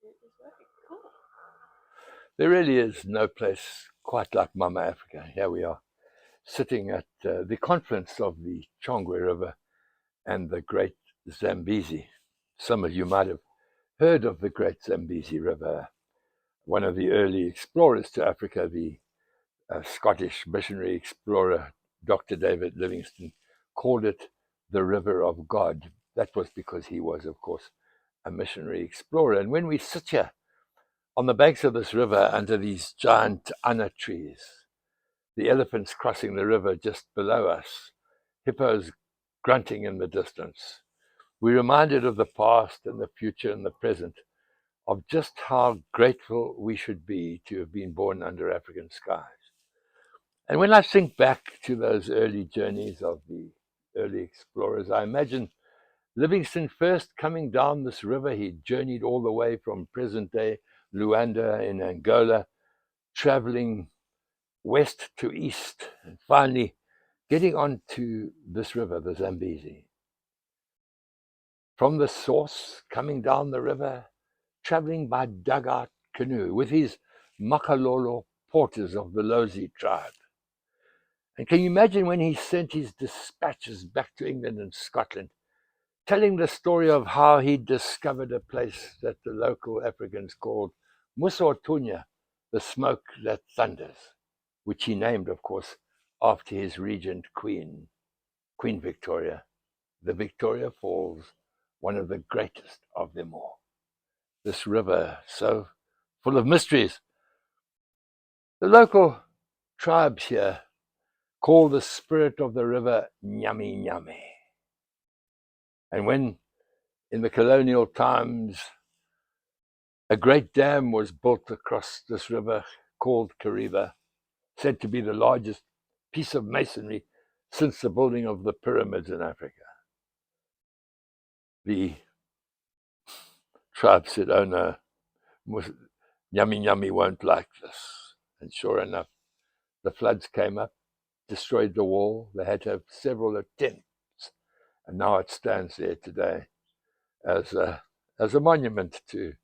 It is very cool. There really is no place quite like Mama Africa. Here we are, sitting at the confluence of the Chongwe River and the Great Zambezi. Some of you might have heard of the Great Zambezi River. One of the early explorers to Africa, the Scottish missionary explorer Doctor David Livingstone, called it the River of God. That was because he was, of course, a missionary explorer. And when we sit here on the banks of this river under these giant ana trees, the elephants crossing the river just below us, hippos grunting in the distance, we're reminded of the past and the future and the present, of just how grateful we should be to have been born under African skies. And when I think back to those early journeys of the early explorers, I imagine Livingstone first coming down this river. He journeyed all the way from present-day Luanda in Angola, traveling west to east, and finally getting onto this river, the Zambezi. From the source, coming down the river, traveling by dugout canoe with his Makalolo porters of the Lozi tribe. And can you imagine when he sent his dispatches back to England and Scotland, telling the story of how he discovered a place that the local Africans called Musotunya, the smoke that thunders, which he named, of course, after his regent queen, Queen Victoria, the Victoria Falls, one of the greatest of them all. This river, so full of mysteries. The local tribes here call the spirit of the river Nyami Nyami. And when, in the colonial times, a great dam was built across this river called Kariba, said to be the largest piece of masonry since the building of the pyramids in Africa, the tribe said, oh no, Nyami Nyami won't like this. And sure enough, the floods came up, destroyed the wall. They had to have several attempts, and now it stands there today as a monument to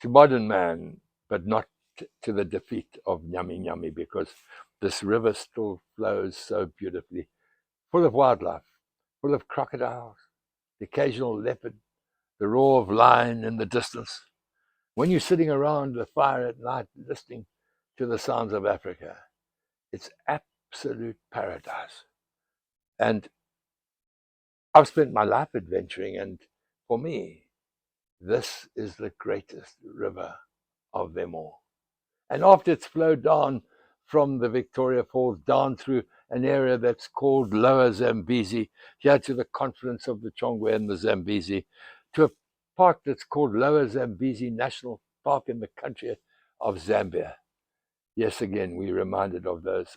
modern man, but not to the defeat of Nyami Nyami, because this river still flows so beautifully, full of wildlife, full of crocodiles, the occasional leopard, the roar of lion in the distance. When you're sitting around the fire at night listening to the sounds of Africa, it's absolute paradise. And I've spent my life adventuring, and for me, this is the greatest river of them all. And after it's flowed down from the Victoria Falls down through an area that's called Lower Zambezi, here to the confluence of the Chongwe and the Zambezi, to a part that's called Lower Zambezi National Park in the country of Zambia. Yes, again, we're reminded of those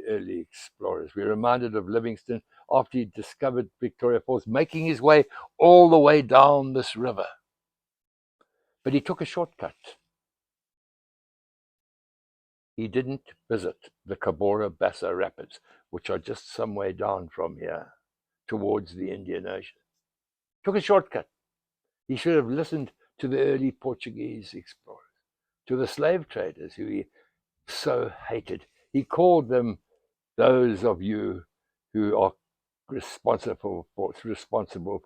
early explorers. We're reminded of Livingstone after he discovered Victoria Falls, making his way all the way down this river. But he took a shortcut. He didn't visit the Cabora Bassa Rapids, which are just some way down from here towards the Indian Ocean. Took a shortcut. He should have listened to the early Portuguese explorers, to the slave traders who he so hated. He called them those of you who are responsible for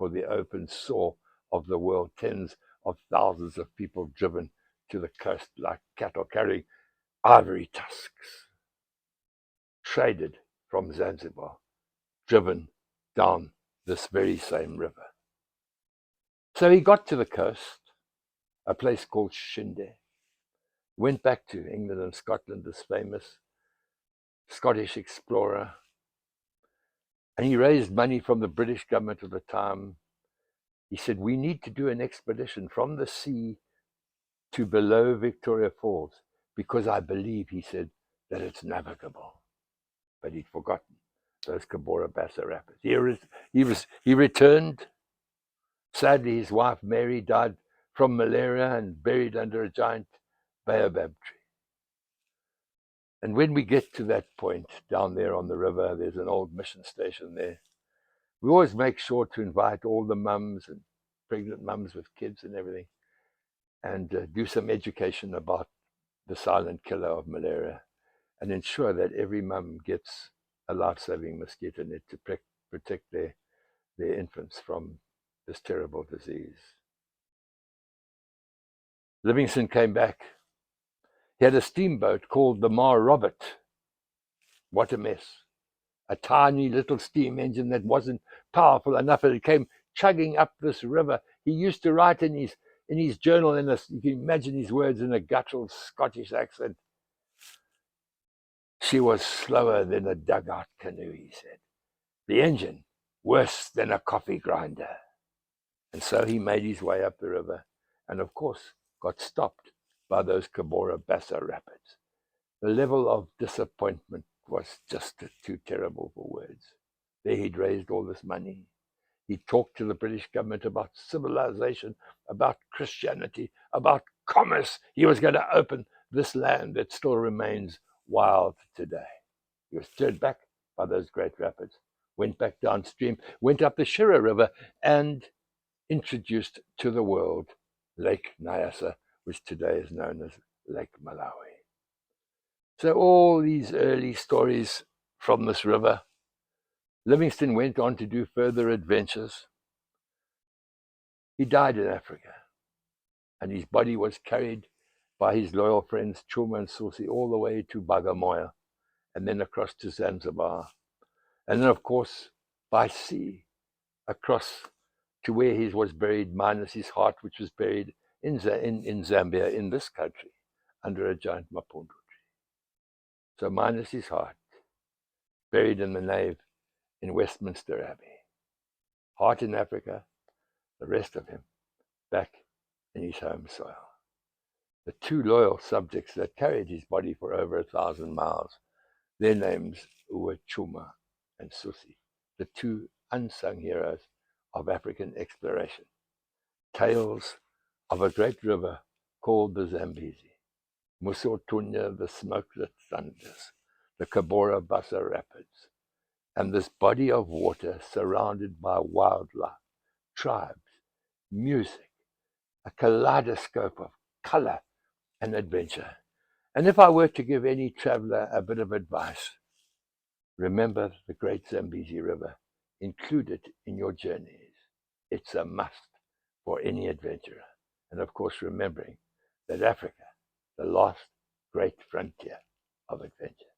the open sore of the world, tens of thousands of people driven to the coast like cattle carrying ivory tusks, traded from Zanzibar, driven down this very same river. So he got to the coast, a place called Shinde, went back to England and Scotland, this famous Scottish explorer, and he raised money from the British government at the time. He said, we need to do an expedition from the sea to below Victoria Falls, because I believe, he said, that it's navigable. But he'd forgotten those Cabora Bassa Rapids. He returned. Sadly, his wife Mary died from malaria and buried under a giant baobab tree. And when we get to that point down there on the river, there's an old mission station there. We always make sure to invite all the mums and pregnant mums with kids and everything. and do some education about the silent killer of malaria, and ensure that every mum gets a life-saving mosquito net to protect their infants from this terrible disease. Livingstone came back. He had a steamboat called the Mar Robert. What a mess. A tiny little steam engine that wasn't powerful enough, and it came chugging up this river. He used to write in his journal, you can imagine his words in a guttural Scottish accent. She was slower than a dugout canoe, he said. The engine, worse than a coffee grinder. And so he made his way up the river, and of course got stopped by those Cabora Bassa rapids. The level of disappointment was just too terrible for words. There he'd raised all this money. He talked to the British government about civilization, about Christianity, about commerce. He was going to open this land that still remains wild today. He was turned back by those great rapids, went back downstream, went up the Shira River, and introduced to the world Lake Nyasa, which today is known as Lake Malawi. So all these early stories from this river. Livingstone went on to do further adventures. He died in Africa, and his body was carried by his loyal friends Chongwe and Zambezi all the way to Bagamoyo, and then across to Zanzibar, and then of course by sea across to where he was buried, minus his heart, which was buried in Zambia, in this country, under a giant mapondo tree. So minus his heart, buried in the nave in Westminster Abbey. Heart in Africa, the rest of him back in his home soil. The two loyal subjects that carried his body for over 1,000 miles, their names were Chuma and Susi, the two unsung heroes of African exploration. Tales of a great river called the Zambezi, Musotunya, the smoke-lit thunders, the Cabora Bassa Rapids, and this body of water surrounded by wildlife, tribes, music, a kaleidoscope of color and adventure. And if I were to give any traveler a bit of advice, remember the great Zambezi River. Include it in your journeys. It's a must for any adventurer. And of course, remembering that Africa, the last great frontier of adventure.